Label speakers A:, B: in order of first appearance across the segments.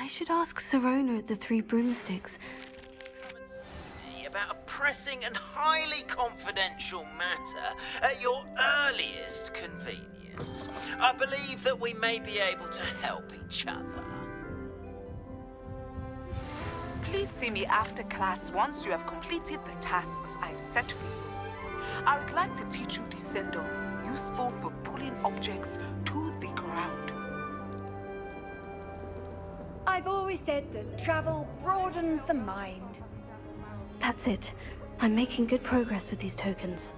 A: I should ask Sirona at the Three Broomsticks.
B: Come and see me about a pressing and highly confidential matter at your earliest convenience. I believe that we may be able to help each other.
C: Please see me after class once you have completed the tasks I've set for you. I would like to teach you Descendo, useful for pulling objects to the ground.
D: I've always said that travel broadens the mind.
A: That's it. I'm making good progress with these tokens.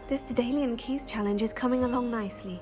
A: This Daedalian Keys challenge is coming along nicely.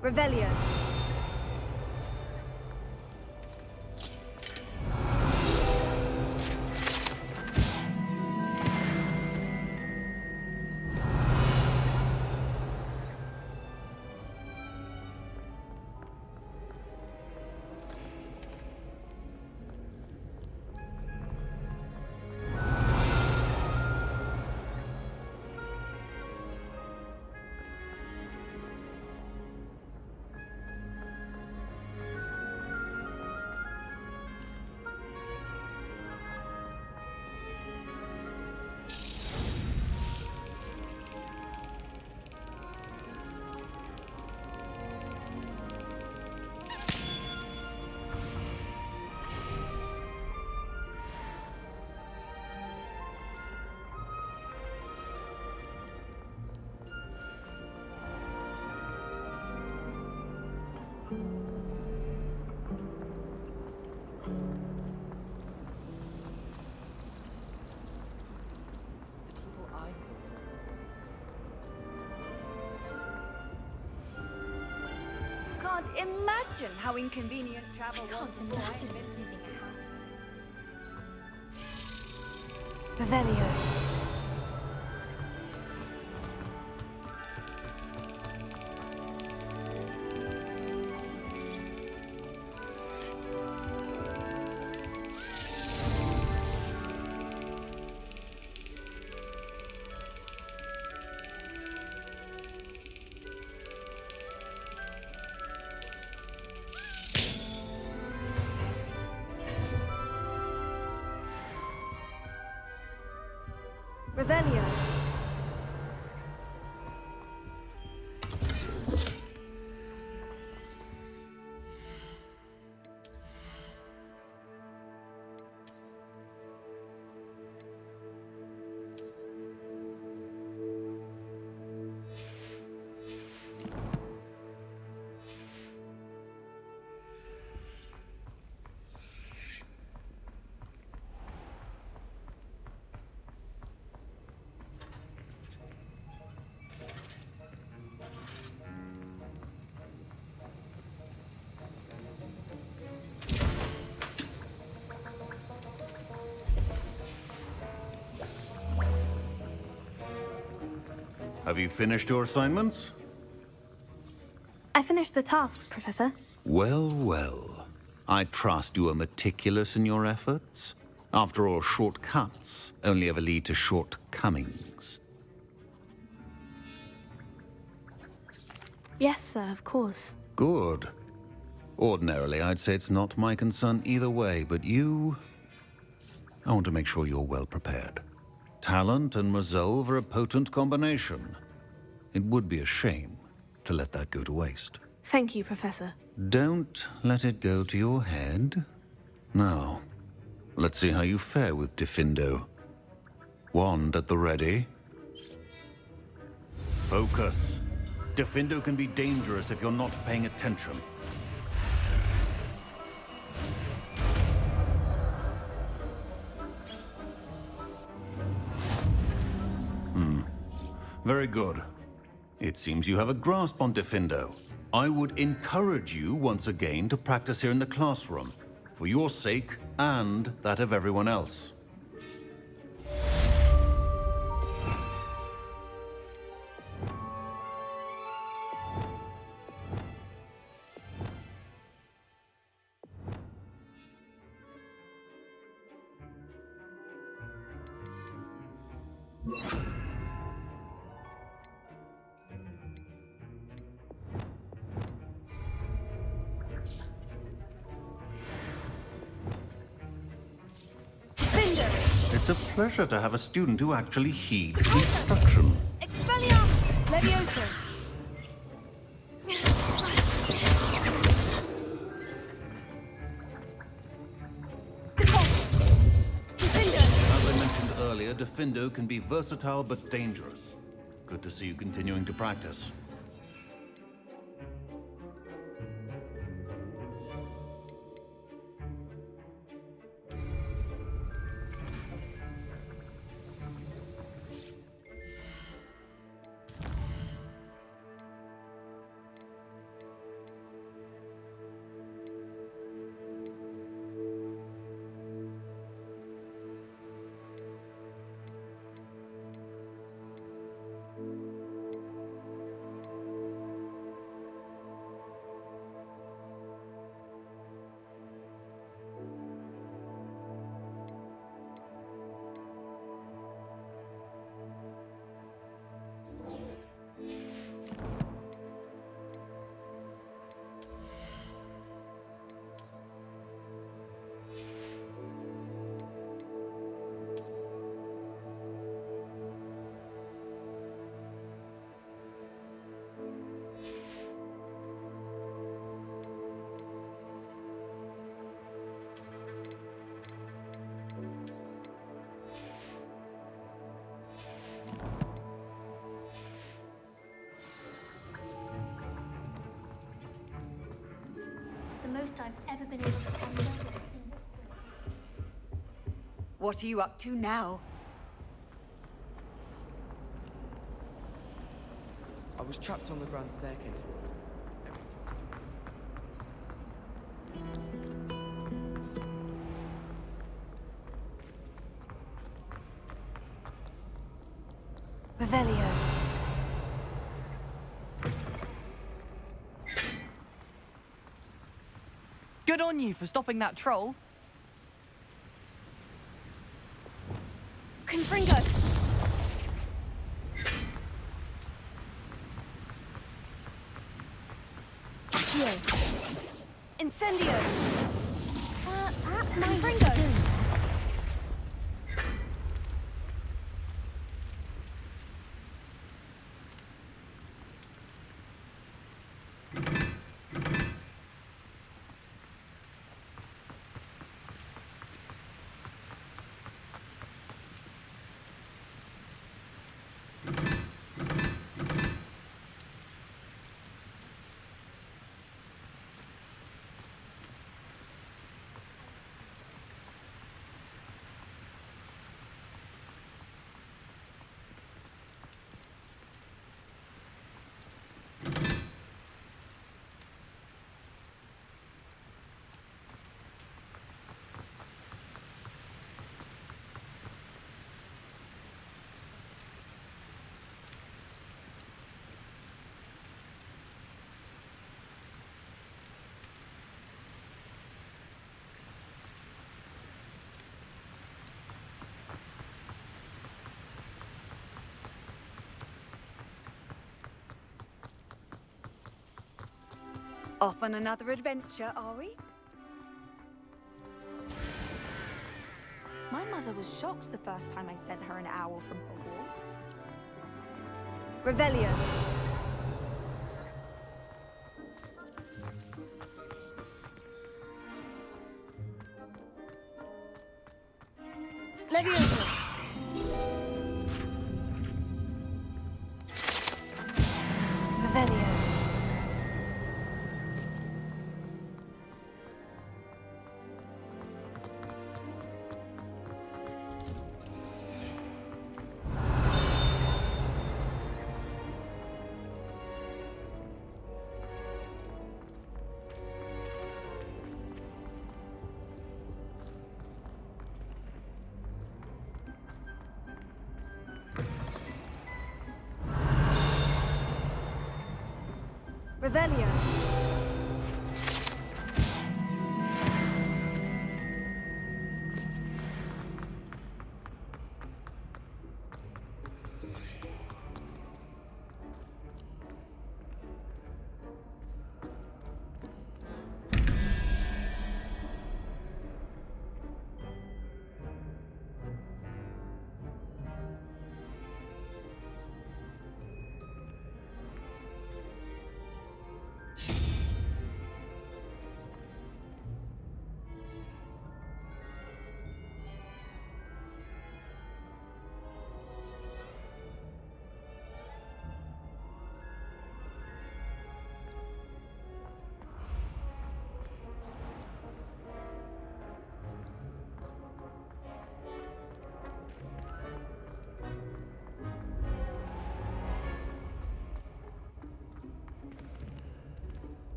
D: Revelio. Can't imagine how inconvenient travel was before I invented it.
A: Revelio. Revelio.
E: Have you finished your assignments?
A: I finished the tasks, Professor.
E: Well, well. I trust you are meticulous in your efforts. After all, shortcuts only ever lead to shortcomings.
A: Yes, sir, of course.
E: Good. Ordinarily, I'd say it's not my concern either way, but you... I want to make sure you're well prepared. Talent and resolve are a potent combination. It would be a shame to let that go to waste.
A: Thank you, Professor.
E: Don't let it go to your head. Now, let's see how you fare with Diffindo. Wand at the ready. Focus. Diffindo can be dangerous if you're not paying attention. Very good. It seems you have a grasp on Diffindo. I would encourage you once again to practice here in the classroom, for your sake and that of everyone else. It's a pleasure to have a student who actually heeds instruction.
D: Expelliarmus! Levioso!
E: As I mentioned earlier, Diffindo can be versatile but dangerous. Good to see you continuing to practice.
F: The most I've ever been able to convey.
D: What are you up to now?
G: I was trapped on the grand staircase.
A: Revelio.
H: Good on you for stopping that troll.
A: Confringo. Accio. Incendio.
F: Perhaps my
A: Confringo.
D: Off on another adventure, are we?
I: My mother was shocked the first time I sent her an owl from Hogwarts.
D: Revelio.
A: Revelio.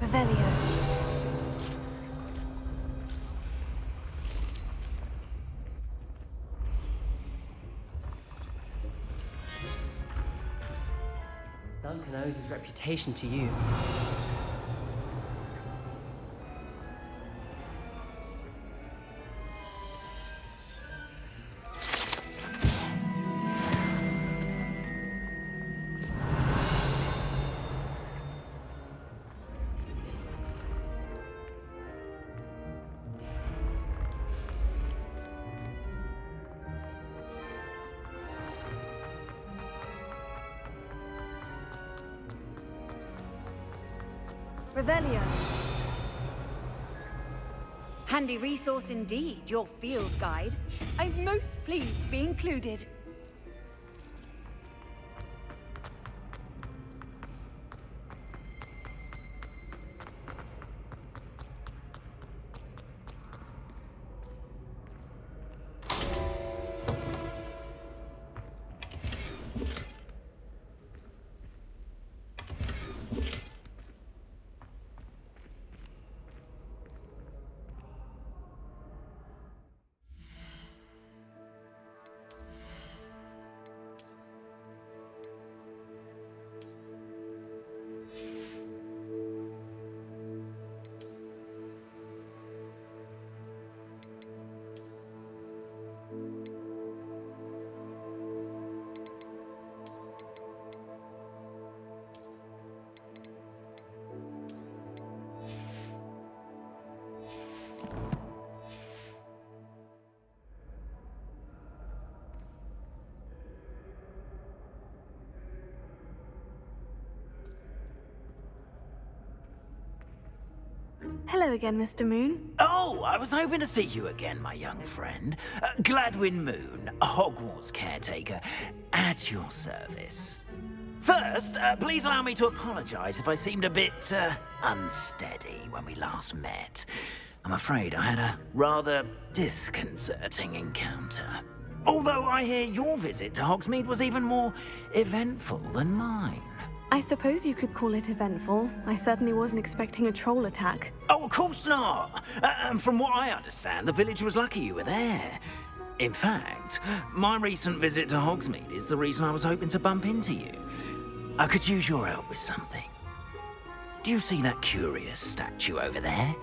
A: Revelio.
I: Duncan owes his reputation to you.
D: Revelio. Handy resource indeed, your field guide. I'm most pleased to be included.
A: Hello again, Mr. Moon.
B: Oh, I was hoping to see you again, my young friend. Gladwin Moon, Hogwarts caretaker, at your service. First, please allow me to apologize if I seemed a bit, unsteady when we last met. I'm afraid I had a rather disconcerting encounter. Although I hear your visit to Hogsmeade was even more eventful than mine.
A: I suppose you could call it eventful. I certainly wasn't expecting a troll attack.
B: Oh, of course not. And from what I understand, the village was lucky you were there. In fact, my recent visit to Hogsmeade is the reason I was hoping to bump into you. I could use your help with something. Do you see that curious statue over there?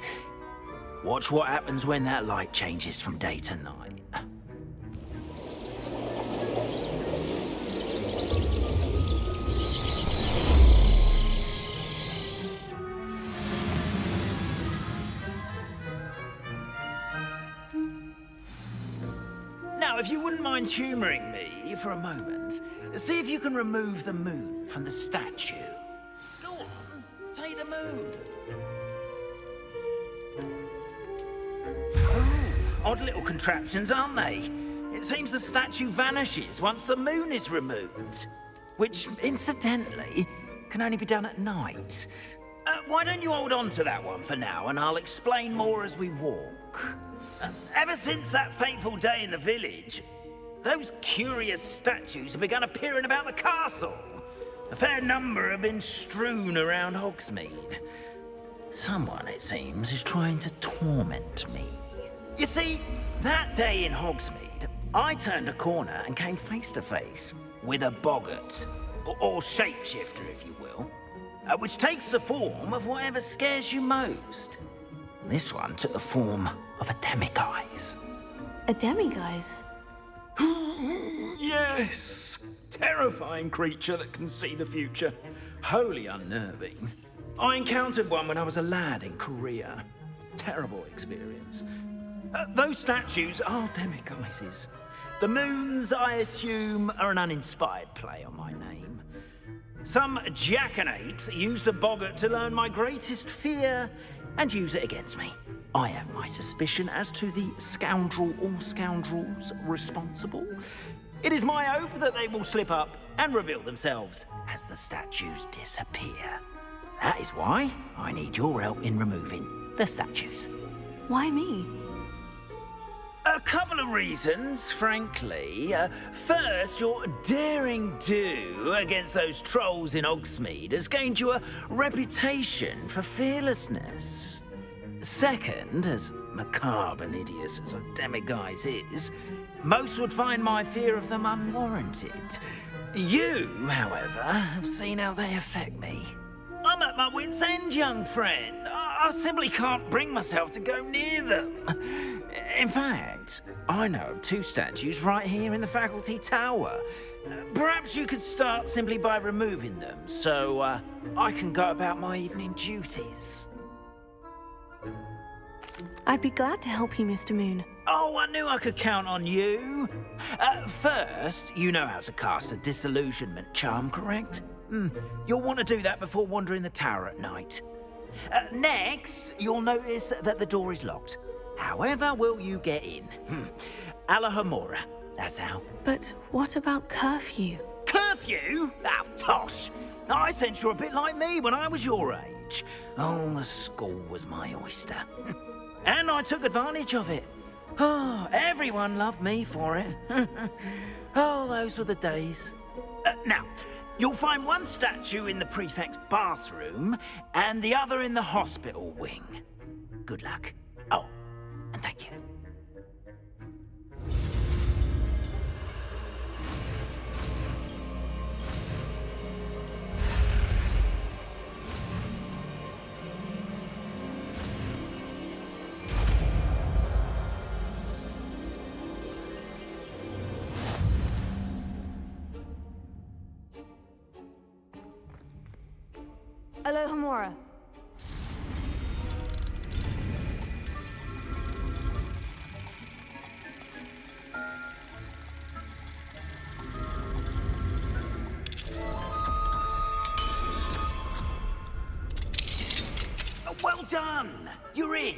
B: Watch what happens when that light changes from day to night. Now, if you wouldn't mind humoring me for a moment, see if you can remove the moon from the statue. Go on, take the moon. Odd little contraptions, aren't they? It seems the statue vanishes once the moon is removed. Which, incidentally, can only be done at night. Why don't you hold on to that one for now, and I'll explain more as we walk. Ever since that fateful day in the village, those curious statues have begun appearing about the castle. A fair number have been strewn around Hogsmeade. Someone, it seems, is trying to torment me. You see, that day in Hogsmeade, I turned a corner and came face to face with a boggart. or shapeshifter, if you will, which takes the form of whatever scares you most. This one took the form of a demiguise.
A: A demiguise?
B: Yes! Terrifying creature that can see the future. Wholly unnerving. I encountered one when I was a lad in Korea. Terrible experience. Those statues are demiguises. The moons, I assume, are an uninspired play on my name. Some jackanapes used a boggart to learn my greatest fear and use it against me. I have my suspicion as to the scoundrel or scoundrels responsible. It is my hope that they will slip up and reveal themselves as the statues disappear. That is why I need your help in removing the statues.
A: Why me?
B: A couple of reasons, frankly. First, your daring do against those trolls in Hogsmeade has gained you a reputation for fearlessness. Second, as macabre and hideous as a demiguise is, most would find my fear of them unwarranted. You, however, have seen how they affect me. I'm at my wit's end, young friend. I simply can't bring myself to go near them. In fact, I know of 2 statues right here in the faculty tower. Perhaps you could start simply by removing them, so I can go about my evening duties.
A: I'd be glad to help you, Mr. Moon.
B: Oh, I knew I could count on you. First, you know how to cast a disillusionment charm, correct? You'll want to do that before wandering the tower at night. Next, you'll notice that the door is locked. However will you get in? Alahomora, that's how.
A: But what about curfew?
B: Curfew? Oh, tosh. I sense you're a bit like me when I was your age. Oh, the school was my oyster. And I took advantage of it. Oh, everyone loved me for it. Oh, those were the days. Now, you'll find one statue in the prefect's bathroom and the other in the hospital wing. Good luck. Oh, and thank you.
D: Alohomora.
B: Well done! You're in.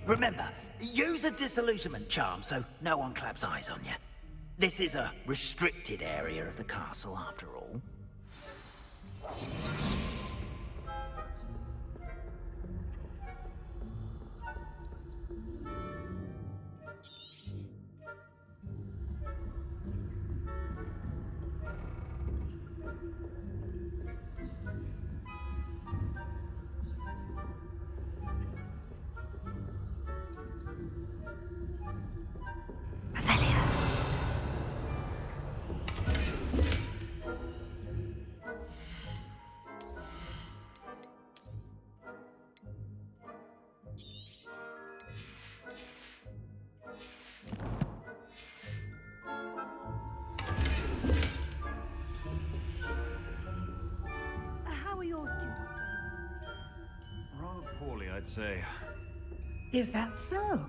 B: Remember, use a disillusionment charm so no one claps eyes on you. This is a restricted area of the castle, after all.
D: How are your students?
J: Rather poorly, I'd say.
K: Is that so?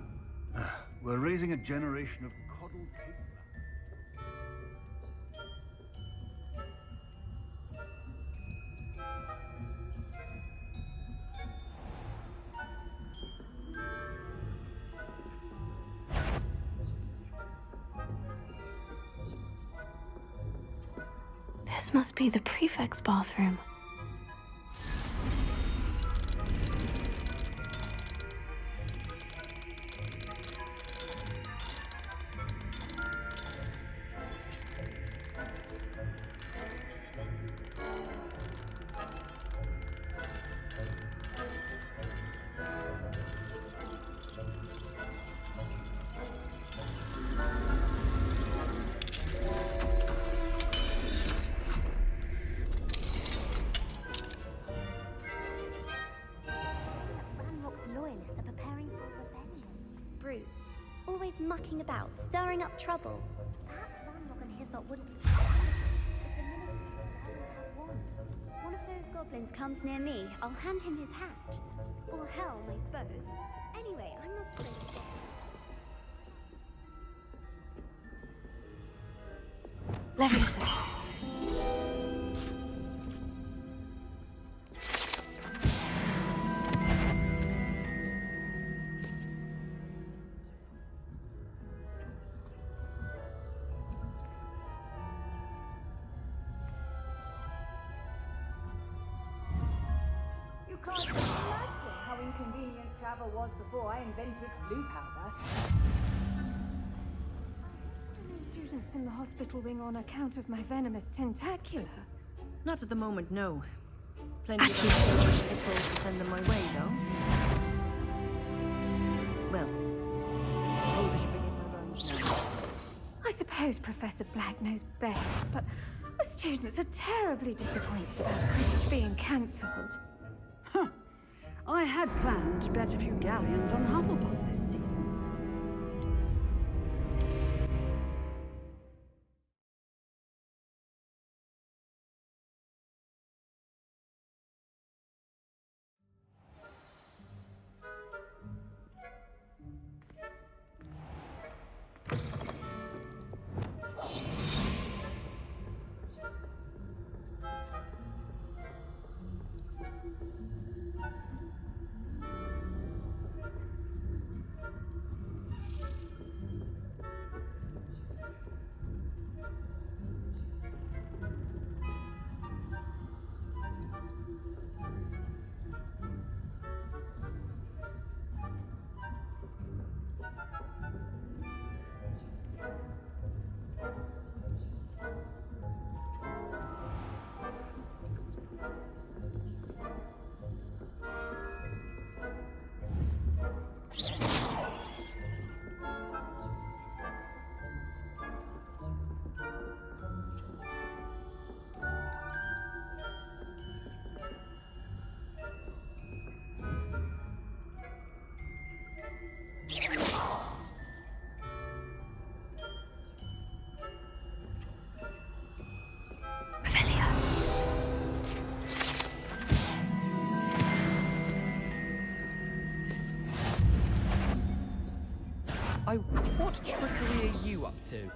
J: We're raising a generation of coddled people.
A: This must be the prefect's bathroom.
F: mucking about, stirring up trouble. Perhaps Ranrock and Hyssop wouldn't be if the ministry would have one. One of those goblins comes near me, I'll hand him his hat. Or helm, I suppose. Anyway, I'm not afraid of that.
A: Leviosa.
D: You can't imagine how inconvenient travel was before I invented blue powder.
A: Students in the hospital wing on account of my venomous tentacula.
L: Not at the moment, no. Plenty of other pitfalls to send them my way, though. Well, I suppose I should begin my runs now.
A: I suppose Professor Black knows best, but the students are terribly disappointed about Quidditch being cancelled.
K: Huh. I had planned to bet a few galleons on Hufflepuff this season.
H: What trickery are you up to?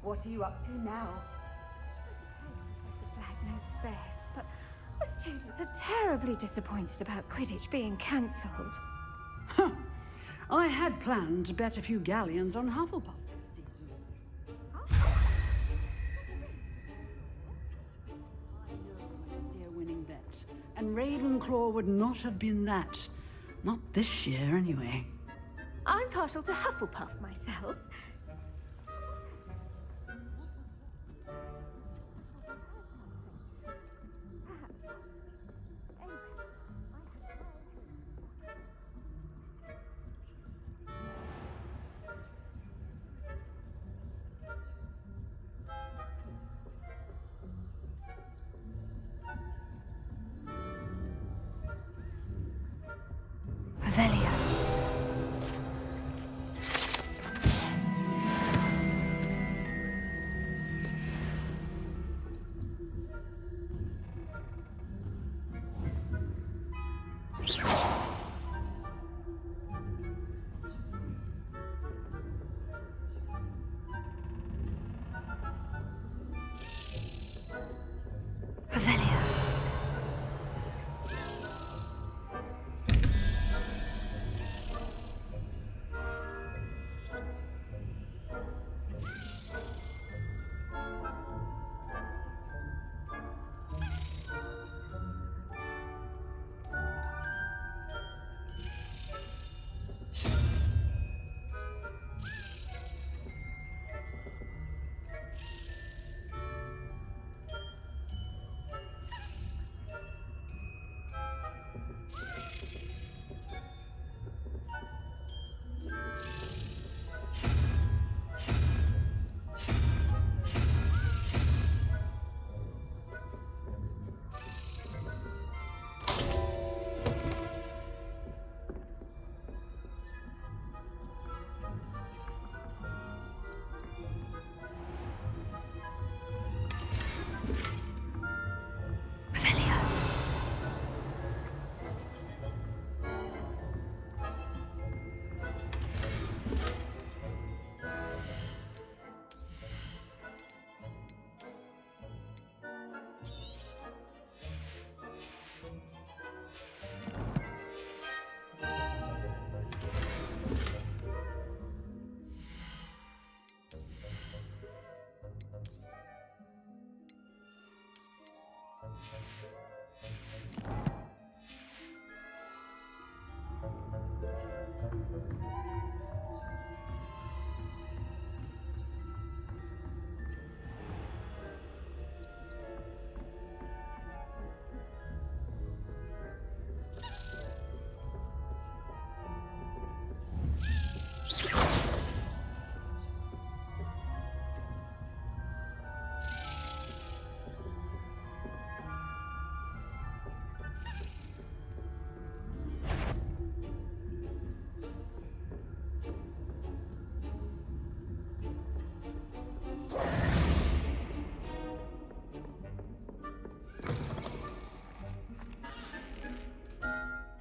D: What are you up to now?
A: Professor Black knows best, but the students are terribly disappointed about Quidditch being cancelled.
K: Huh. I had planned to bet a few galleons on Hufflepuff this season. I know it was a winning bet, and Ravenclaw would not have been that. Not this year, anyway.
A: I'm partial to Hufflepuff myself. Revelio.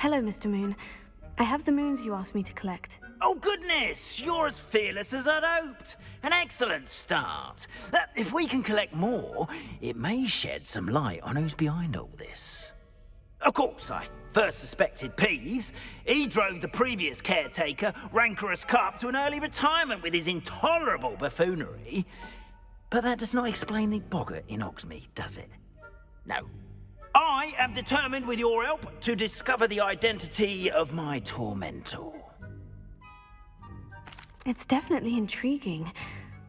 M: Hello, Mr. Moon. I have the moons you asked me to collect.
B: Oh, goodness! You're as fearless as I'd hoped. An excellent start. If we can collect more, it may shed some light on who's behind all this. Of course, I first suspected Peeves. He drove the previous caretaker, Rancorous Carp, to an early retirement with his intolerable buffoonery. But that does not explain the boggart in Hogsmeade, does it? No. I am determined, with your help, to discover the identity of my tormentor.
M: It's definitely intriguing.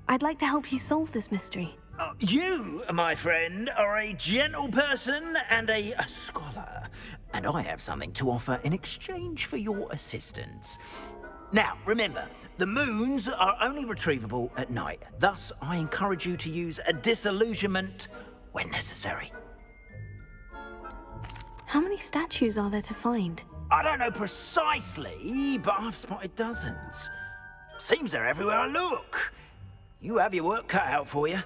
M: I'd like to help you solve this mystery.
B: You, my friend, are a gentle person and a scholar, and I have something to offer in exchange for your assistance. Now, remember, the moons are only retrievable at night. Thus, I encourage you to use a disillusionment when necessary.
M: How many statues are there to find?
B: I don't know precisely, but I've spotted dozens. Seems they're everywhere I look. You have your work cut out for you,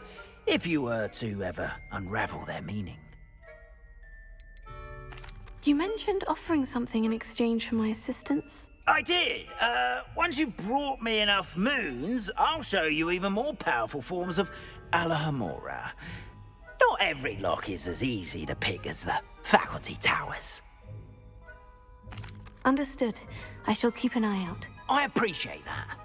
B: if you were to ever unravel their meaning.
M: You mentioned offering something in exchange for my assistance.
B: I did. Once you've brought me enough moons, I'll show you even more powerful forms of Alohomora. Not every lock is as easy to pick as the faculty towers.
M: Understood. I shall keep an eye out.
B: I appreciate that.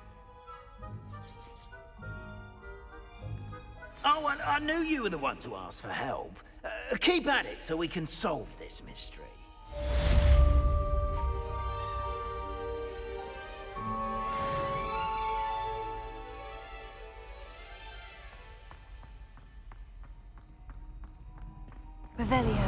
B: Oh, and I knew you were the one to ask for help. Keep at it so we can solve this mystery.
M: Revelio.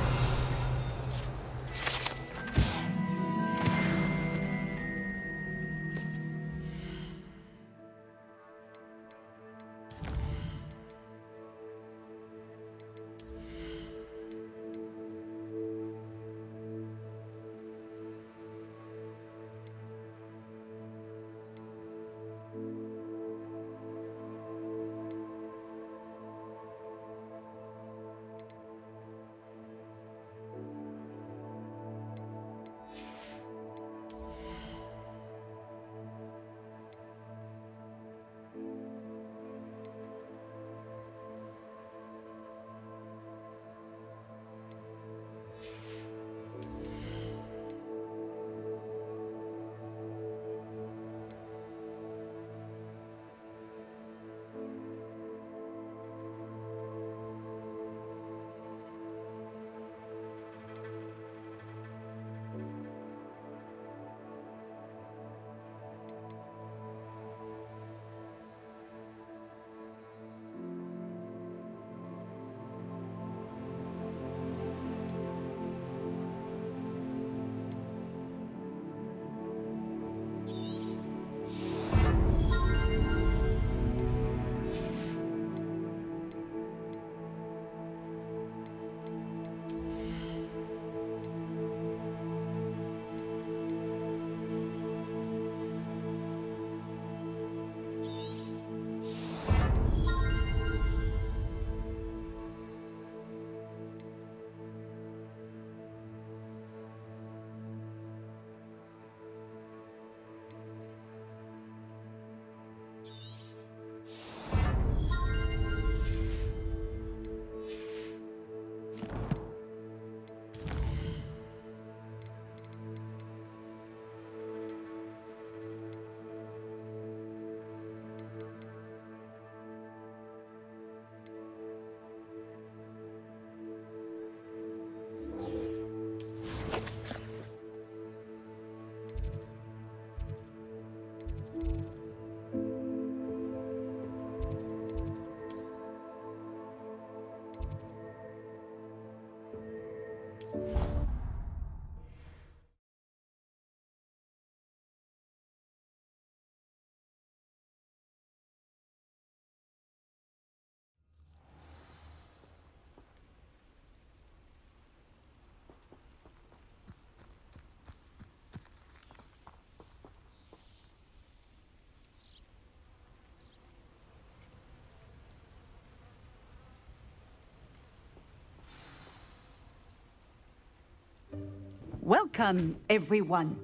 N: Welcome, everyone.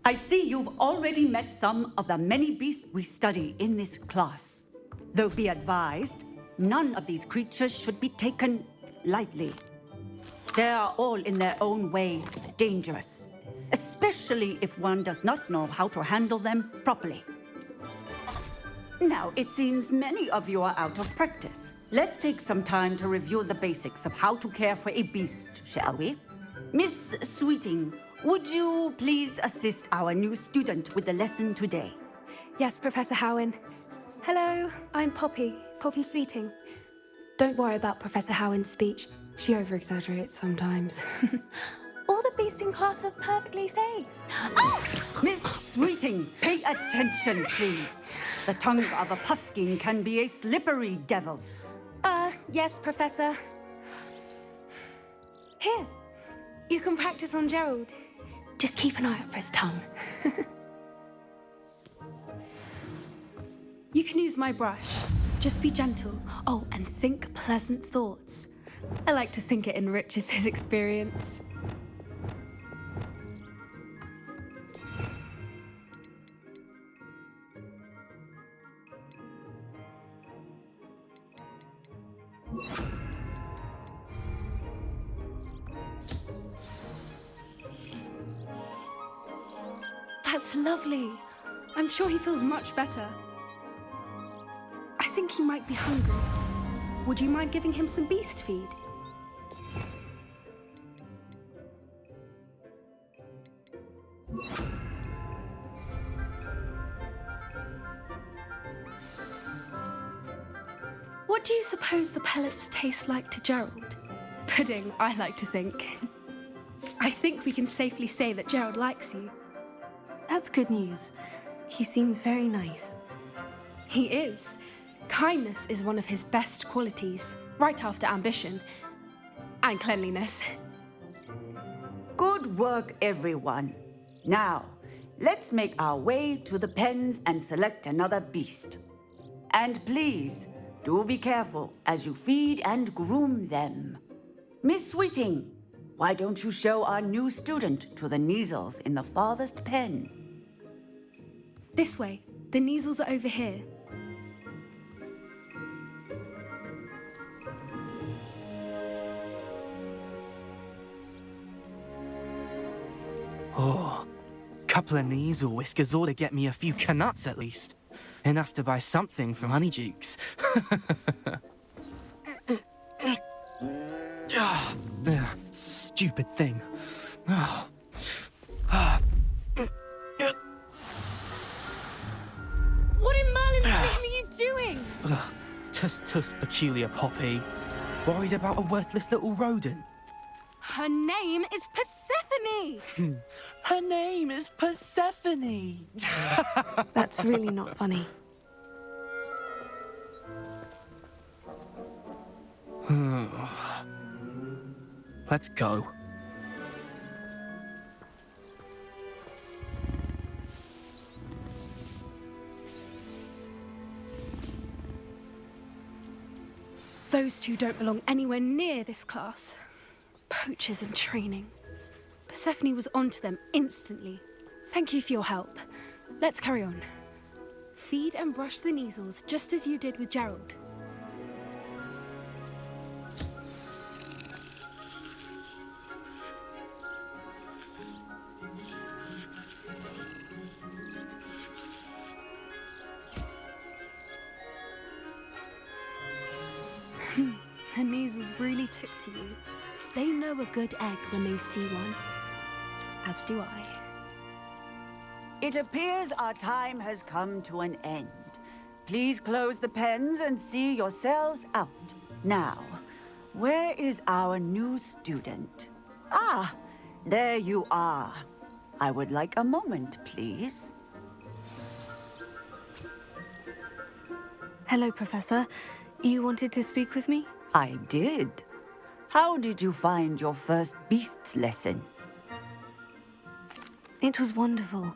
N: I see you've already met some of the many beasts we study in this class. Though be advised, none of these creatures should be taken lightly. They are all in their own way dangerous, especially if one does not know how to handle them properly. Now, it seems many of you are out of practice. Let's take some time to review the basics of how to care for a beast, shall we? Miss Sweeting, would you please assist our new student with the lesson today?
O: Yes, Professor Howen. Hello, I'm Poppy Sweeting. Don't worry about Professor Howen's speech. She over-exaggerates sometimes. All the beasts in class are perfectly safe. Oh!
N: Miss Sweeting, pay attention, please. The tongue of a puffskein can be a slippery devil.
O: Yes, Professor. Here, you can practice on Gerald. Just keep an eye out for his tongue. You can use my brush. Just be gentle. Oh, and think pleasant thoughts. I like to think it enriches his experience. That's lovely. I'm sure he feels much better. I think he might be hungry. Would you mind giving him some beast feed? What do you suppose the pellets taste like to Gerald? Pudding, I like to think. I think we can safely say that Gerald likes you.
M: That's good news. He seems very nice.
O: He is. Kindness is one of his best qualities, right after ambition and cleanliness.
N: Good work, everyone. Now, let's make our way to the pens and select another beast. And please, do be careful as you feed and groom them. Miss Sweeting, why don't you show our new student to the Neasels in the farthest pen?
O: This way. The Neasels are over here.
G: Oh, couple of Neasel whiskers ought to get me a few canuts at least. Enough to buy something from Honeydukes. Stupid thing.
O: What in Merlin's name are you doing?
G: Tuss, peculiar Poppy. Worried about a worthless little rodent.
O: Her name is Persephone!
G: Her name is Persephone!
M: That's really not funny.
G: Let's go.
O: Those two don't belong anywhere near this class. Poachers in training. Persephone was onto them instantly. Thank you for your help. Let's carry on. Feed and brush the Neasels just as you did with Gerald. The Neasels really took to you. They know a good egg when they see one. As do I.
N: It appears our time has come to an end. Please close the pens and see yourselves out. Now, where is our new student? Ah, there you are. I would like a moment, please.
M: Hello, Professor. You wanted to speak with me?
N: I did. How did you find your first beasts lesson?
M: It was wonderful.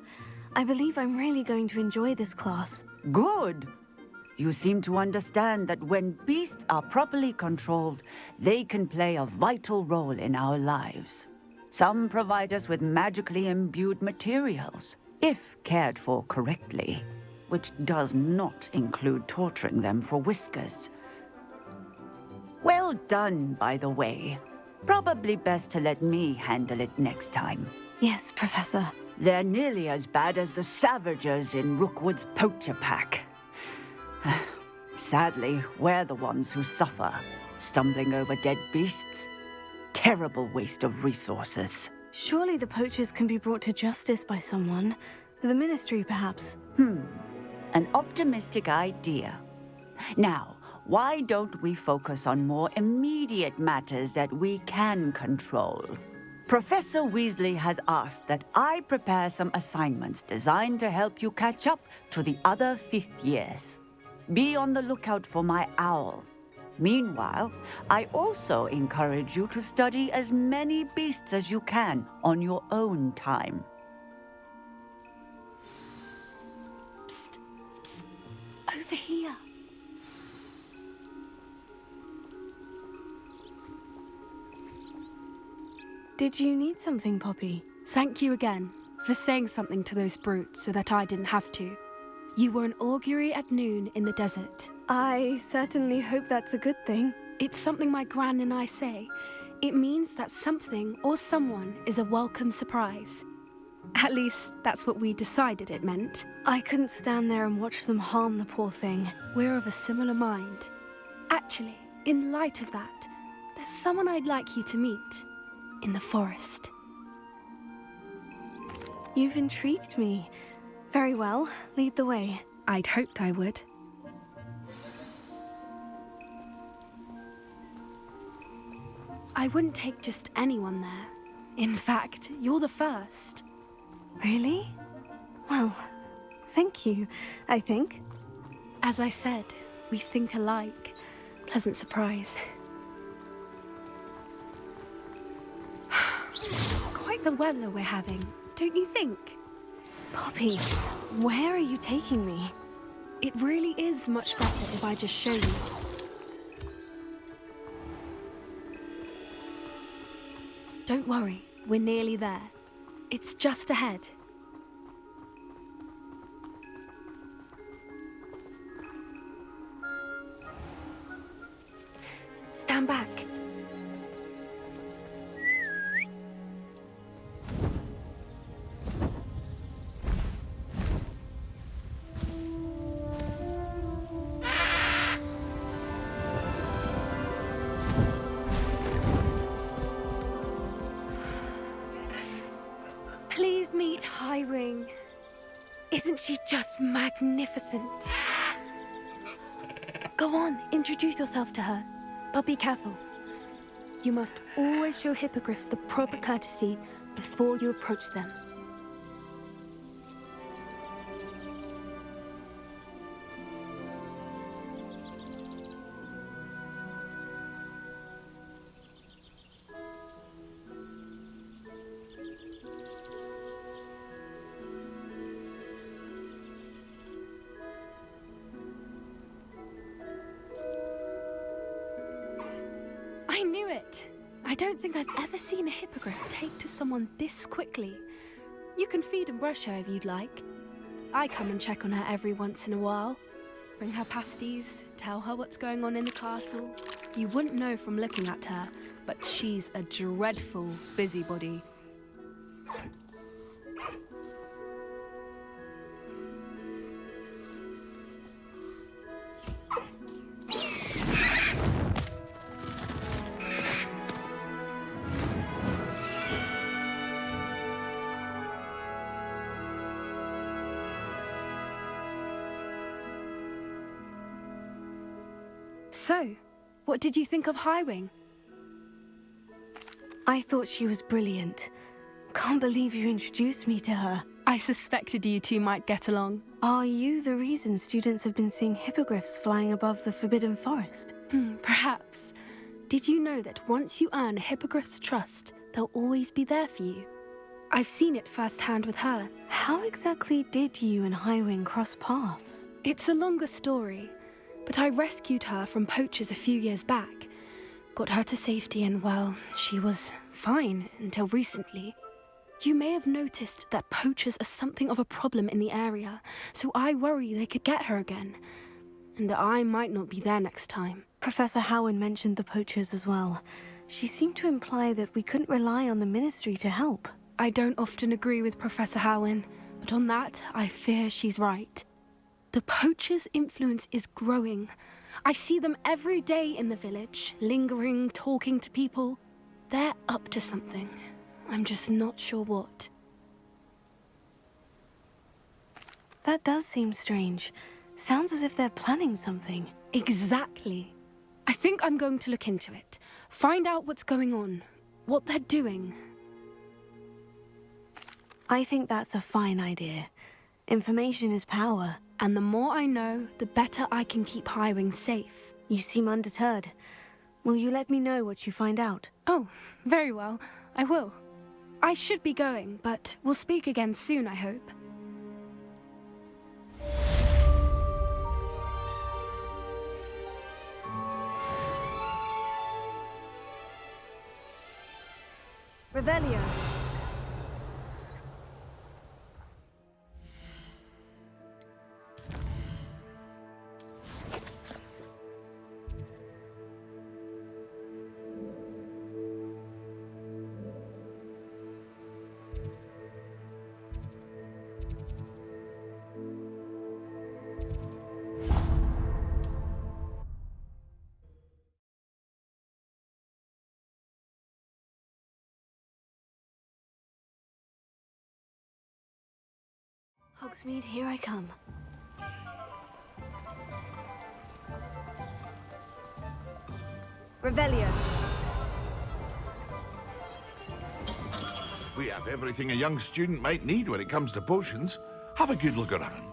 M: I believe I'm really going to enjoy this class.
N: Good. You seem to understand that when beasts are properly controlled, they can play a vital role in our lives. Some provide us with magically imbued materials, if cared for correctly, which does not include torturing them for whiskers. Well done, by the way. Probably best to let me handle it next time.
M: Yes, Professor.
N: They're nearly as bad as the Savagers in Rookwood's poacher pack. Sadly, we're the ones who suffer, stumbling over dead beasts. Terrible waste of resources.
M: Surely the poachers can be brought to justice by someone. The Ministry, perhaps.
N: An optimistic idea. Now, why don't we focus on more immediate matters that we can control? Professor Weasley has asked that I prepare some assignments designed to help you catch up to the other 5th years. Be on the lookout for my owl. Meanwhile, I also encourage you to study as many beasts as you can on your own time.
O: Psst, psst, over here.
M: Did you need something, Poppy?
O: Thank you again for saying something to those brutes so that I didn't have to. You were an augury at noon in the desert.
M: I certainly hope that's a good thing.
O: It's something my gran and I say. It means that something or someone is a welcome surprise. At least, that's what we decided it meant.
M: I couldn't stand there and watch them harm the poor thing.
O: We're of a similar mind. Actually, in light of that, there's someone I'd like you to meet. In the forest.
M: You've intrigued me. Very well, lead the way.
O: I'd hoped I would. I wouldn't take just anyone there. In fact, you're the first.
M: Really? Well, thank you, I think.
O: As I said, we think alike. Pleasant surprise. Quite the weather we're having, don't you think?
M: Poppy, where are you taking me?
O: It really is much better if I just show you. Don't worry, we're nearly there. It's just ahead. Stand back. Please meet Highwing. Isn't she just magnificent? Go on, introduce yourself to her. But be careful. You must always show hippogriffs the proper courtesy before you approach them. I knew it! I don't think I've ever seen a hippogriff take to someone this quickly. You can feed and brush her if you'd like. I come and check on her every once in a while. Bring her pasties, tell her what's going on in the castle. You wouldn't know from looking at her, but she's a dreadful busybody. So, what did you think of Highwing?
M: I thought she was brilliant. Can't believe you introduced me to her.
O: I suspected you two might get along.
M: Are you the reason students have been seeing hippogriffs flying above the Forbidden Forest?
O: Perhaps. Did you know that once you earn a hippogriff's trust, they'll always be there for you? I've seen it firsthand with her.
M: How exactly did you and Highwing cross paths?
O: It's a longer story, but I rescued her from poachers a few years back. Got her to safety and, well, she was fine until recently. You may have noticed that poachers are something of a problem in the area, so I worry they could get her again. And I might not be there next time.
M: Professor Howin mentioned the poachers as well. She seemed to imply that we couldn't rely on the Ministry to help.
O: I don't often agree with Professor Howin, but on that, I fear she's right. The poachers' influence is growing. I see them every day in the village, lingering, talking to people. They're up to something. I'm just not sure what.
M: That does seem strange. Sounds as if they're planning something.
O: Exactly. I think I'm going to look into it. Find out what's going on, what they're doing.
M: I think that's a fine idea. Information is power.
O: And the more I know, the better I can keep Highwing safe.
M: You seem undeterred. Will you let me know what you find out?
O: Oh, very well. I will. I should be going, but we'll speak again soon, I hope.
M: Revelio. Hogsmeade, here I come. Revelio.
P: We have everything a young student might need when it comes to potions. Have a good look around.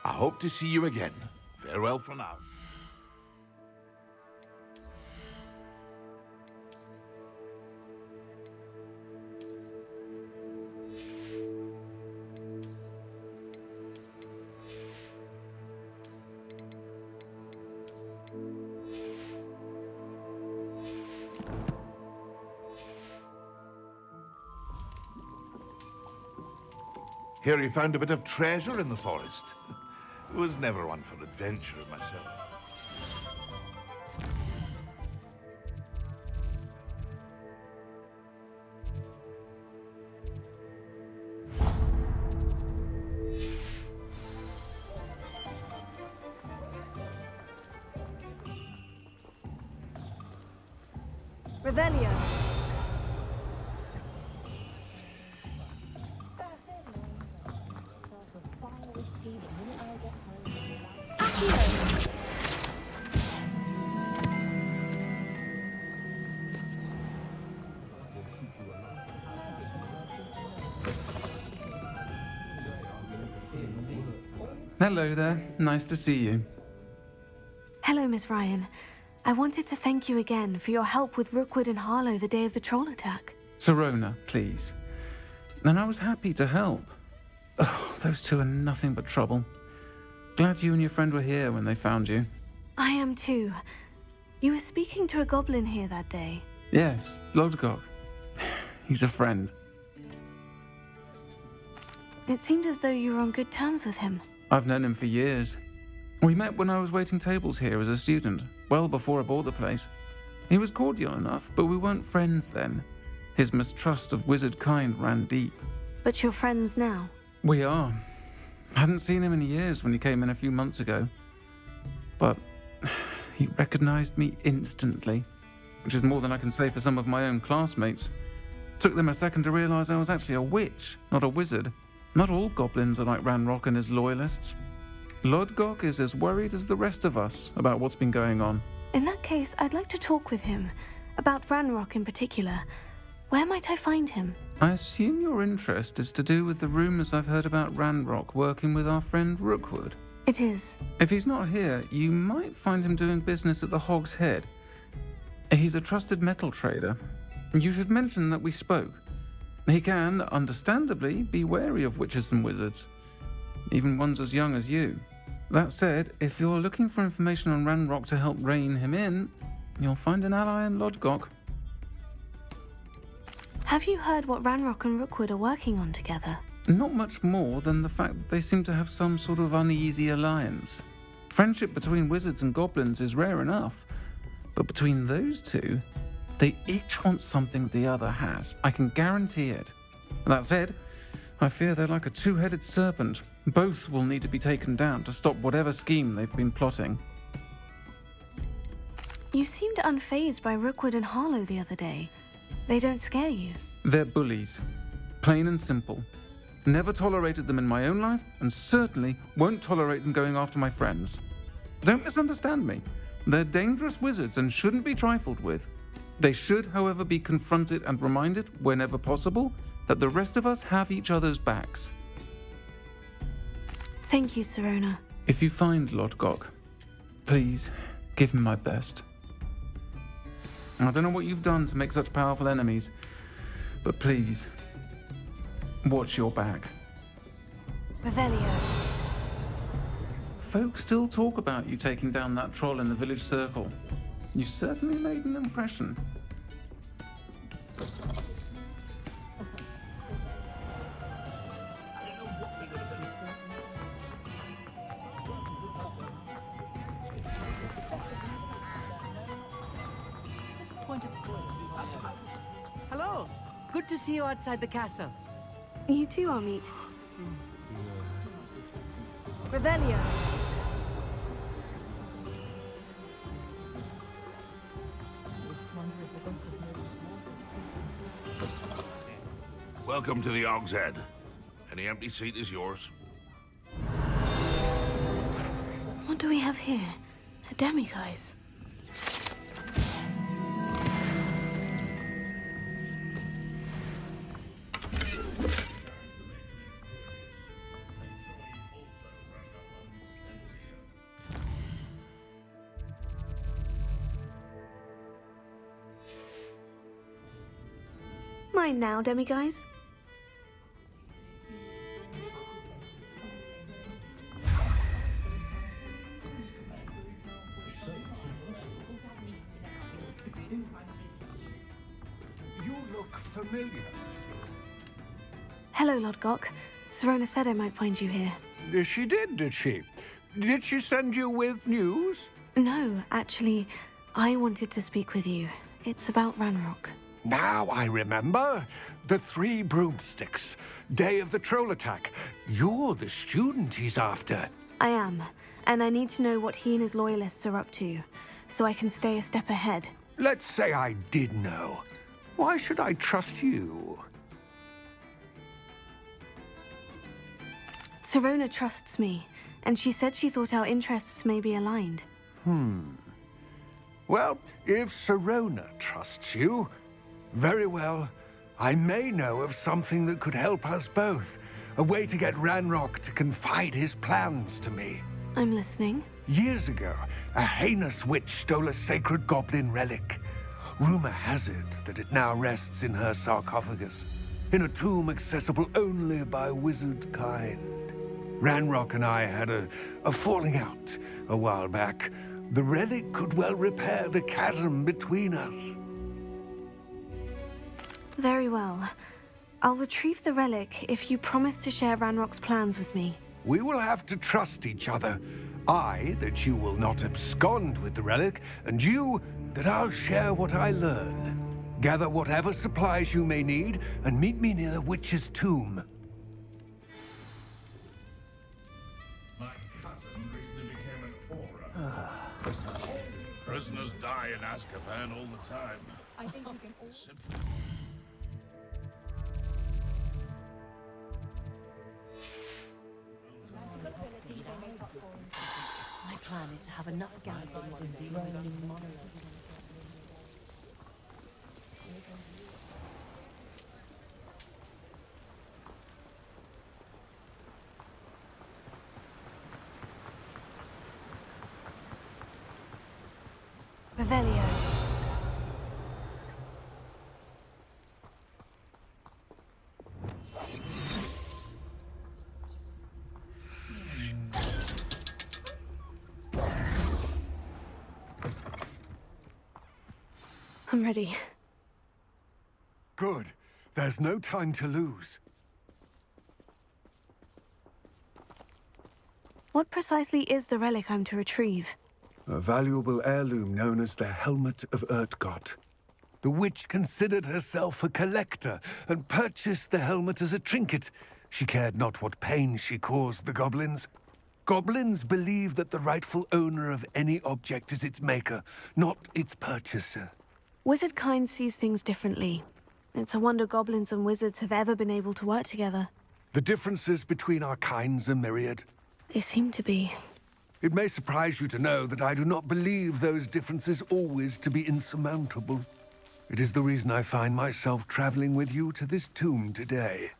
P: I hope to see you again. Farewell for now. Here you found a bit of treasure in the forest. Was never one for adventure myself.
M: Revelio.
Q: Hello there. Nice to see you.
M: Hello, Miss Ryan. I wanted to thank you again for your help with Rookwood and Harlow the day of the troll attack.
Q: Serona, please. And I was happy to help. Oh, those two are nothing but trouble. Glad you and your friend were here when they found you.
M: I am too. You were speaking to a goblin here that day.
Q: Yes, Lodgok. He's a friend.
M: It seemed as though you were on good terms with him.
Q: I've known him for years. We met when I was waiting tables here as a student, well before I bought the place. He was cordial enough, but we weren't friends then. His mistrust of wizard kind ran deep.
M: But you're friends now?
Q: We are. Hadn't seen him in years when he came in a few months ago. But he recognized me instantly, which is more than I can say for some of my own classmates. Took them a second to realize I was actually a witch, not a wizard. Not all goblins are like Ranrock and his loyalists. Lodgok is as worried as the rest of us about what's been going on.
M: In that case, I'd like to talk with him. About Ranrock in particular. Where might I find him?
Q: I assume your interest is to do with the rumors I've heard about Ranrock working with our friend Rookwood.
M: It is.
Q: If he's not here, you might find him doing business at the Hog's Head. He's a trusted metal trader. You should mention that we spoke. He can, understandably, be wary of witches and wizards, even ones as young as you. That said, if you're looking for information on Ranrock to help rein him in, you'll find an ally in Lodgok.
M: Have you heard what Ranrock and Rookwood are working on together?
Q: Not much more than the fact that they seem to have some sort of uneasy alliance. Friendship between wizards and goblins is rare enough, but between those two, they each want something the other has. I can guarantee it. That said, I fear they're like a two-headed serpent. Both will need to be taken down to stop whatever scheme they've been plotting.
M: You seemed unfazed by Rookwood and Harlow the other day. They don't scare you.
Q: They're bullies. Plain and simple. Never tolerated them in my own life, and certainly won't tolerate them going after my friends. Don't misunderstand me. They're dangerous wizards and shouldn't be trifled with. They should, however, be confronted and reminded, whenever possible, that the rest of us have each other's backs.
M: Thank you, Sirona.
Q: If you find Lodgok, please give him my best. I don't know what you've done to make such powerful enemies, but please, watch your back.
M: Revelio.
Q: Folks still talk about you taking down that troll in the village circle. You certainly made an impression.
R: Hello. Good to see you outside the castle.
M: You too, Amit. Revelio.
P: Welcome to the Hog's Head. Any empty seat is yours.
M: What do we have here? A demiguise. Mine now, demiguise.
J: You look familiar.
M: Hello, Lodgok. Sirona said I might find you here.
J: She did she? Did she send you with news?
M: No, actually, I wanted to speak with you. It's about Ranrock.
J: Now I remember. The 3 broomsticks. Day of the troll attack. You're the student he's after.
M: I am, and I need to know what he and his loyalists are up to, so I can stay a step ahead.
J: Let's say I did know. Why should I trust you?
M: Sirona trusts me, and she said she thought our interests may be aligned.
J: Well, if Sirona trusts you, very well. I may know of something that could help us both. A way to get Ranrock to confide his plans to me.
M: I'm listening.
J: Years ago, a heinous witch stole a sacred goblin relic. Rumor has it that it now rests in her sarcophagus, in a tomb accessible only by wizard kind. Ranrock and I had a falling out a while back. The relic could well repair the chasm between us.
M: Very well. I'll retrieve the relic if you promise to share Ranrock's plans with me.
J: We will have to trust each other. I, that you will not abscond with the relic, and you, that I'll share what I learn. Gather whatever supplies you may need, and meet me near the witch's tomb.
P: My cousin recently became an aura. Prisoners die in Azkaban all the time.
L: I think you can also...
D: My plan is to have enough gambling on this rolling monolith.
M: Revelio. I'm ready.
J: Good. There's no time to lose.
M: What precisely is the relic I'm to retrieve?
J: A valuable heirloom known as the Helmet of Urtkot. The witch considered herself a collector and purchased the helmet as a trinket. She cared not what pain she caused the goblins. Goblins believe that the rightful owner of any object is its maker, not its purchaser.
M: Wizard kind sees things differently. It's a wonder goblins and wizards have ever been able to work together.
J: The differences between our kinds are myriad.
M: They seem to be.
J: It may surprise you to know that I do not believe those differences always to be insurmountable. It is the reason I find myself traveling with you to this tomb today.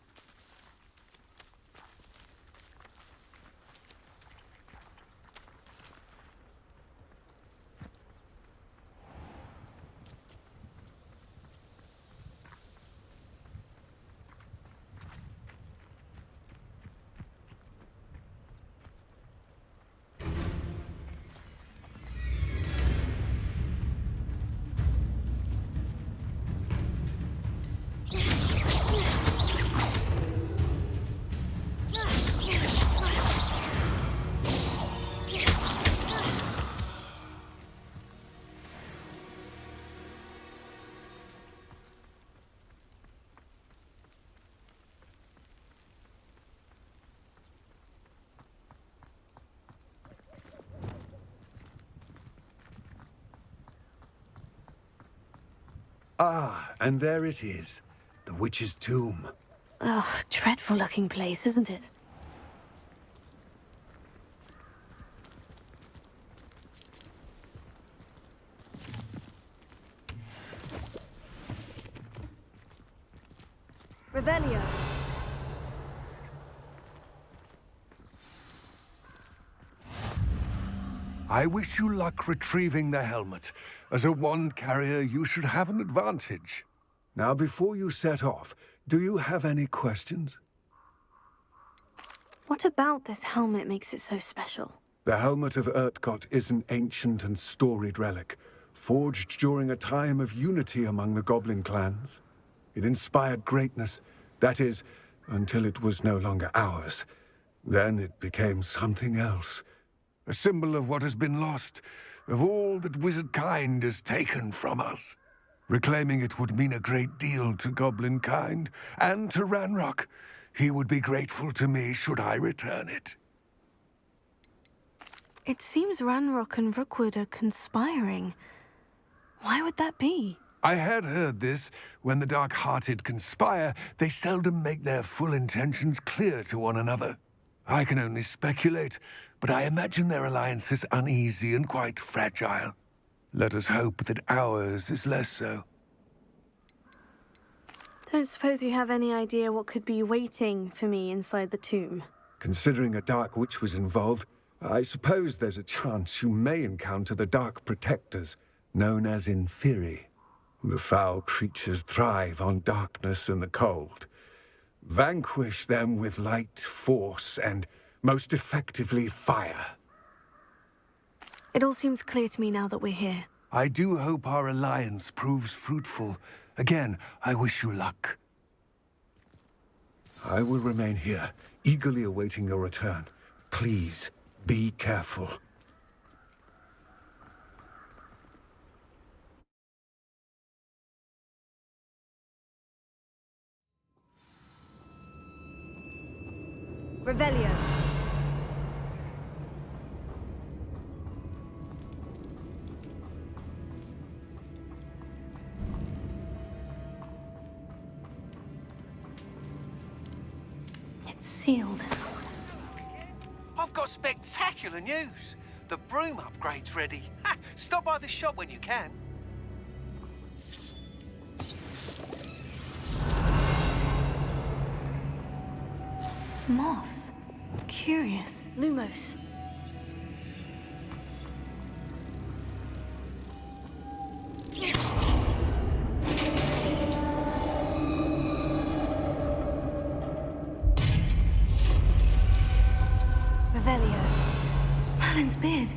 J: Ah, and there it is. The witch's tomb.
M: Oh, dreadful looking place, isn't it? Revelio.
J: I wish you luck retrieving the helmet. As a wand carrier, you should have an advantage. Now, before you set off, do you have any questions?
M: What about this helmet makes it so special?
J: The Helmet of Urtkot is an ancient and storied relic, forged during a time of unity among the goblin clans. It inspired greatness, that is, until it was no longer ours. Then it became something else. A symbol of what has been lost, of all that wizard kind has taken from us. Reclaiming it would mean a great deal to goblin kind, and to Ranrock. He would be grateful to me should I return it.
M: It seems Ranrock and Rookwood are conspiring. Why would that be?
J: I had heard this. When the dark-hearted conspire, they seldom make their full intentions clear to one another. I can only speculate, but I imagine their alliance is uneasy and quite fragile. Let us hope that ours is less so.
M: Don't suppose you have any idea what could be waiting for me inside the tomb?
J: Considering a Dark Witch was involved, I suppose there's a chance you may encounter the Dark Protectors, known as Inferi. The foul creatures thrive on darkness and the cold. Vanquish them with light, force, and, most effectively, fire.
M: It all seems clear to me now that we're here.
J: I do hope our alliance proves fruitful. Again, I wish you luck. I will remain here, eagerly awaiting your return. Please, be careful.
M: Revelio. It's sealed.
R: I've got spectacular news.
S: The broom upgrade's ready. Ha! Stop by the shop when you can.
M: Moths. Curious.
D: Lumos.
M: Revelio. Merlin's beard.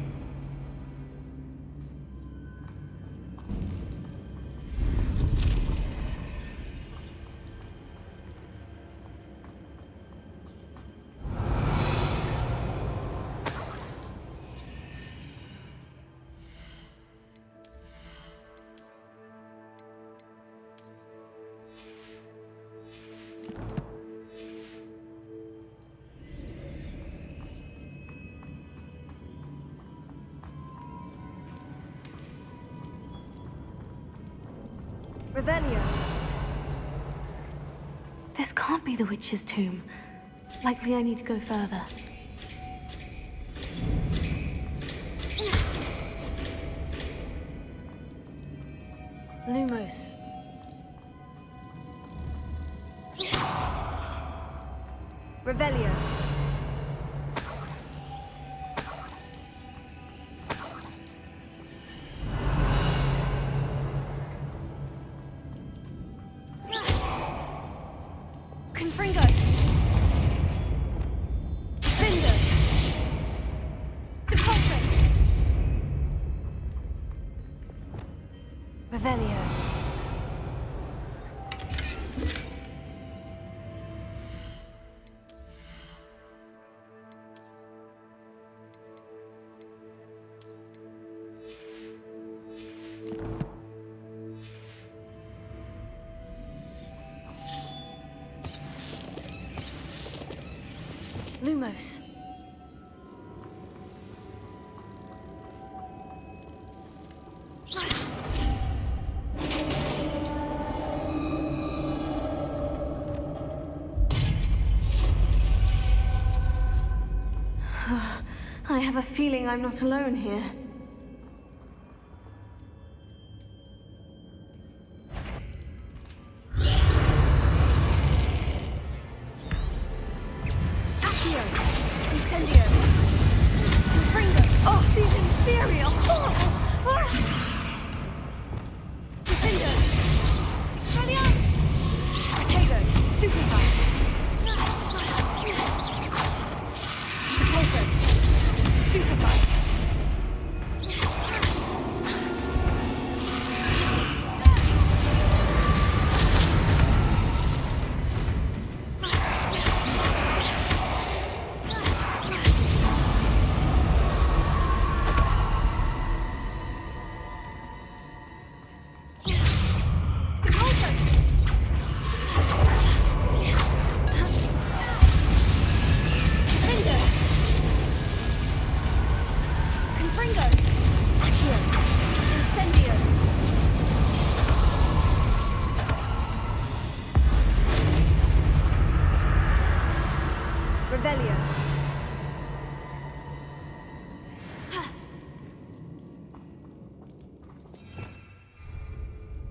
M: Revelio. This can't be the witch's tomb. Likely I need to go further. Lumos. Revelio. Confringo. Findo. Depulso. Revelio. Lumos. I have a feeling I'm not alone here. Incendio! Confringo! Oh, he's inferior! Defendo! Expelliarmus! Protego! Stupefy! Repulso! Stupefy!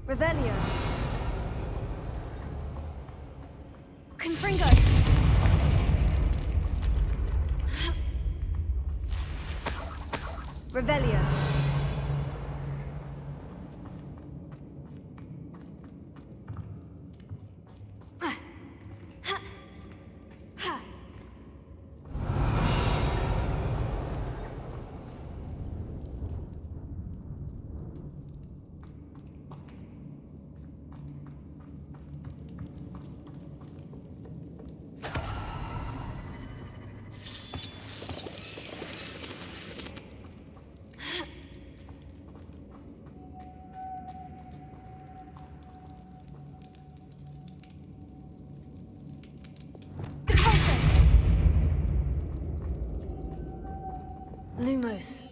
M: Revelio. Confringo. Revelio. Lumos.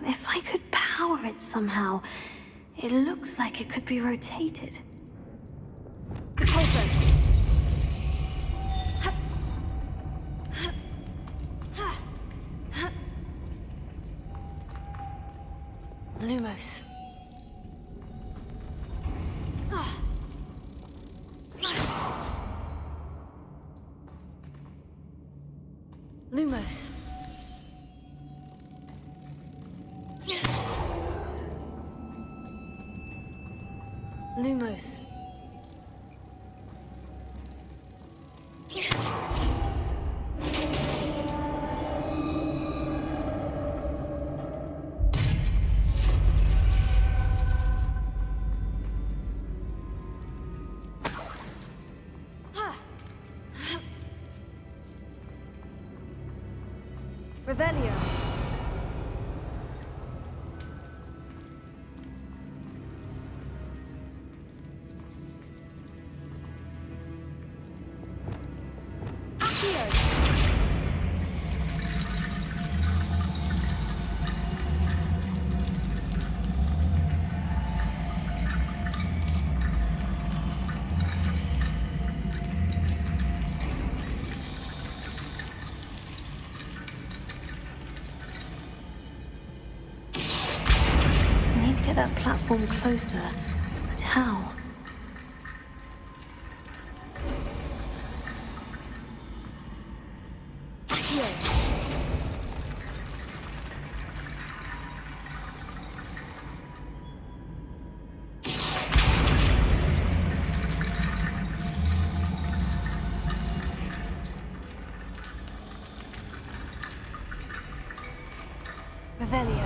M: If I could power it somehow, it looks like it could be rotated. Depulso. Lumos. Lumos. Lumos. Revelio. Get that platform closer, but how? Revelio.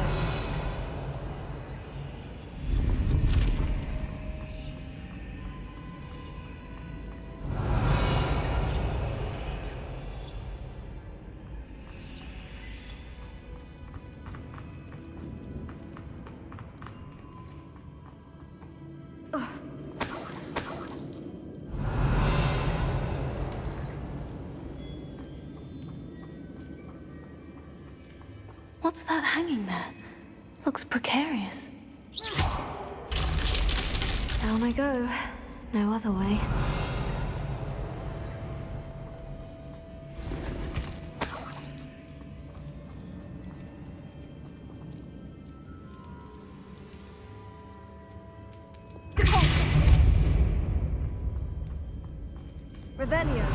M: What's that hanging there? Looks precarious. Down I go. No other way. Revelio.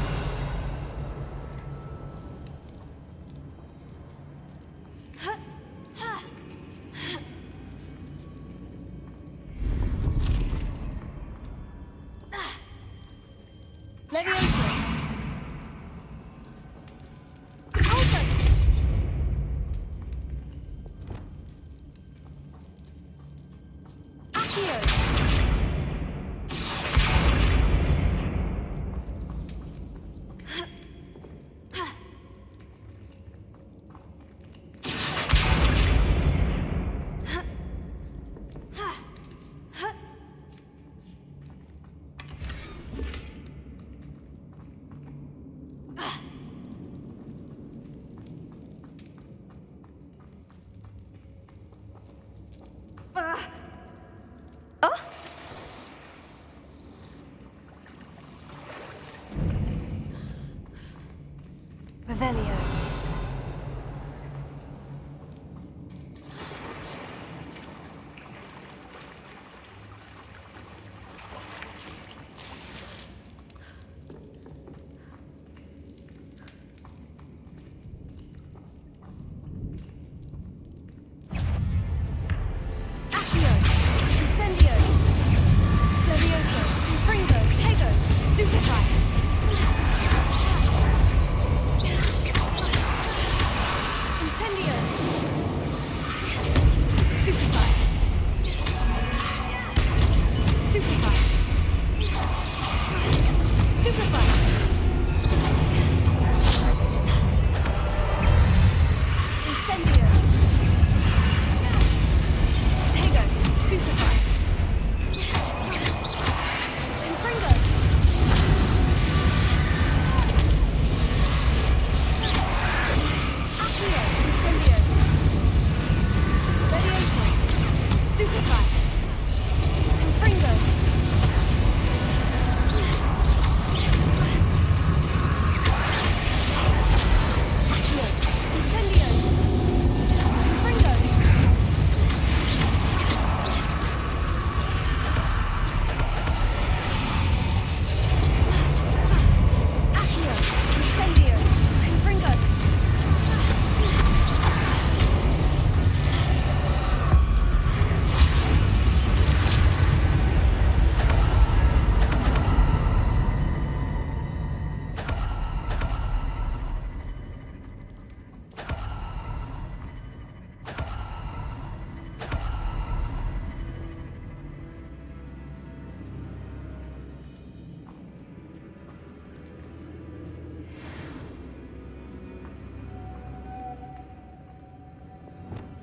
M: Revelio.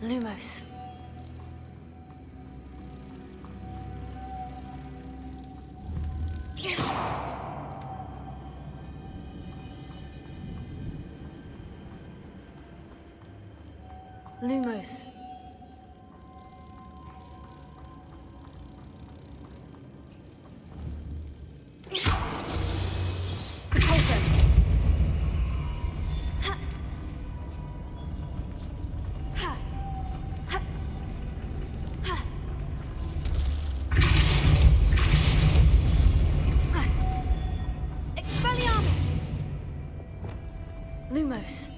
M: Lumos. Lumos. Lumos.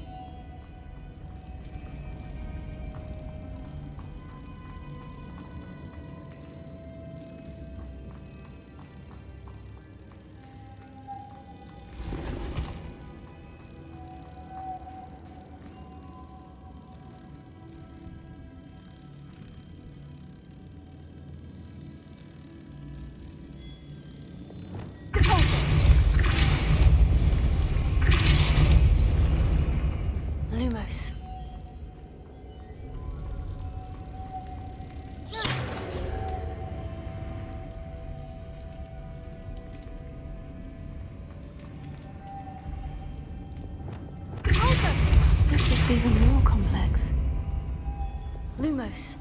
M: Lumos. This looks even more complex. Lumos.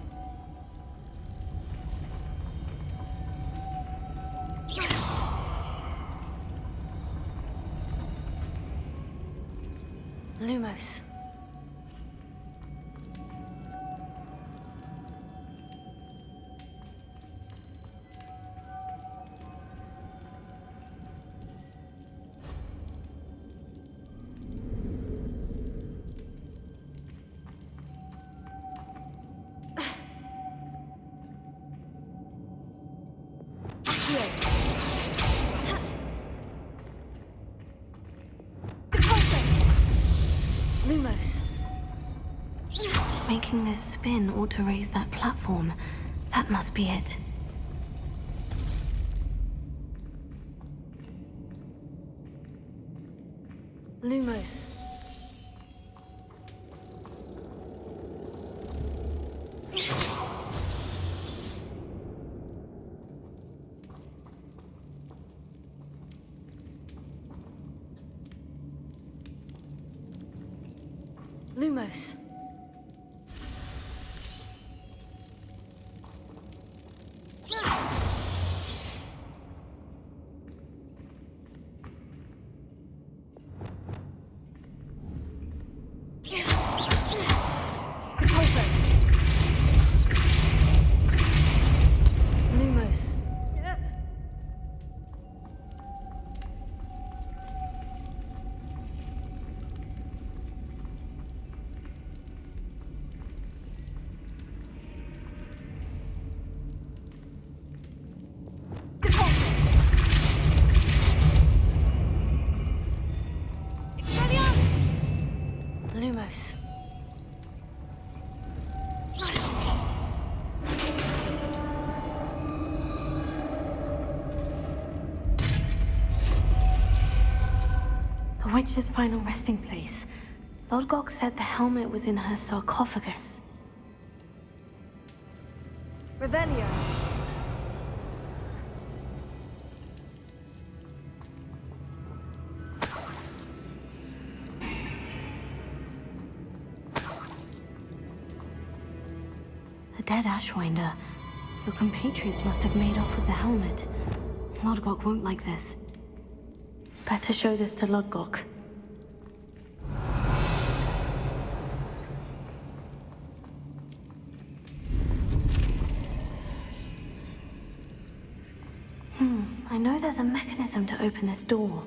M: Lumos. Lumos. Making this spin ought to raise that platform. That must be it. Lumos. Lumos. Lumos. Lumos. The witch's final resting place. Lodgok said the helmet was in her sarcophagus.
D: Revelio.
M: A dead Ashwinder. Your compatriots must have made off with the helmet. Lodgok won't like this. Better show this to Lodgok. I know there's a mechanism to open this door.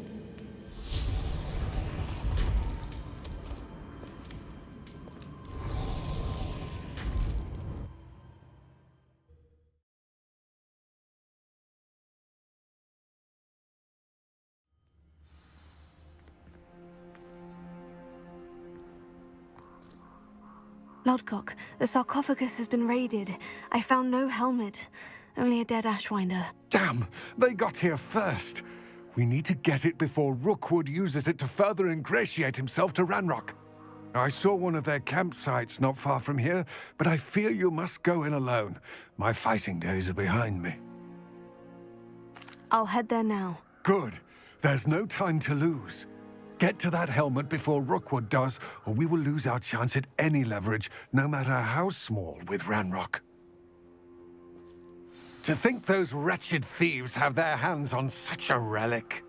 M: Lodgok, the sarcophagus has been raided. I found no helmet, only a dead Ashwinder.
J: Damn! They got here first. We need to get it before Rookwood uses it to further ingratiate himself to Ranrock. I saw one of their campsites not far from here, but I fear you must go in alone. My fighting days are behind me.
M: I'll head there now.
J: Good. There's no time to lose. Get to that helmet before Rookwood does, or we will lose our chance at any leverage, no matter how small, with Ranrock. To think those wretched thieves have their hands on such a relic.